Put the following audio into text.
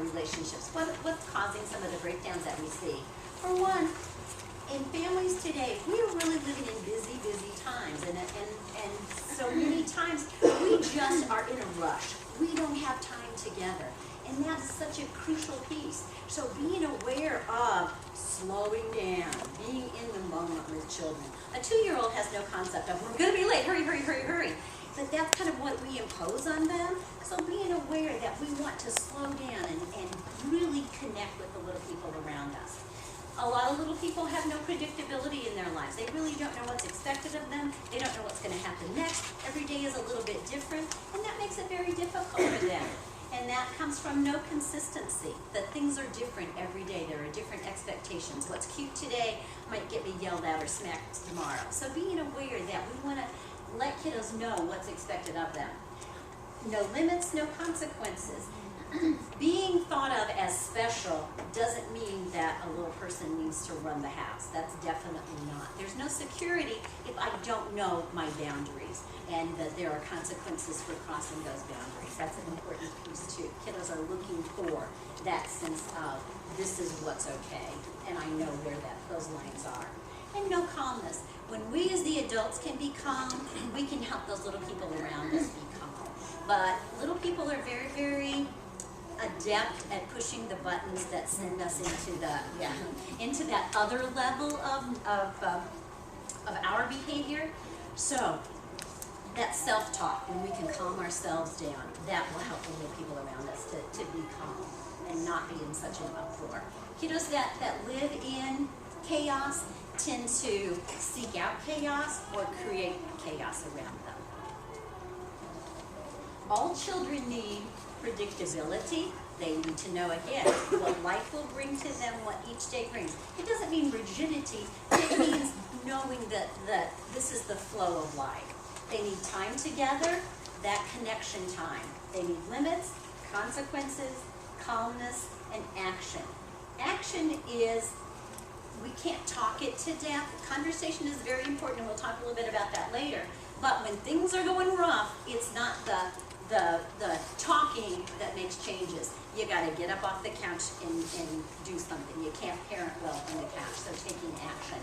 relationships? What's causing some of the breakdowns that we see? For one, in families today, we are really living in busy, busy times, and so many times we just are in a rush. We don't have time together, and that is such a crucial piece. So being aware of slowing down, being in the moment with children. A 2-year-old has no concept of, we're going to be late, hurry, hurry, hurry, hurry. But that's kind of what we impose on them. So being aware that we want to slow down and really connect with the little people around us. A lot of little people have no predictability in their lives. They really don't know what's expected of them. They don't know what's going to happen next. Every day is a little bit different, and that makes it very difficult for them. And that comes from no consistency, that things are different every day. There are different expectations. What's cute today might get me yelled at or smacked tomorrow. So being aware that we want to let kiddos know what's expected of them. No limits, no consequences. Being thought of as special doesn't mean that a little person needs to run the house. That's definitely not. There's no security if I don't know my boundaries and that there are consequences for crossing those boundaries. That's an important piece too. Kiddos are looking for that sense of this is what's okay and I know where those lines are. And no calmness. When we as the adults can be calm, we can help those little people around us be calm. But little people are very, very adept at pushing the buttons that send us into that other level of our behavior. So that self-talk, when we can calm ourselves down, that will help the little people around us to be calm and not be in such an uproar. Kiddos that live in chaos tend to seek out chaos or create chaos around them. All children need predictability. They need to know, again, what life will bring to them, what each day brings. It doesn't mean rigidity. It means knowing that this is the flow of life. They need time together, that connection time. They need limits, consequences, calmness, and action. Action is, we can't talk it to death. Conversation is very important, and we'll talk a little bit about that later. But when things are going rough, it's not the talking that makes changes. You got to get up off the couch and do something. You can't parent well on the couch, so taking action.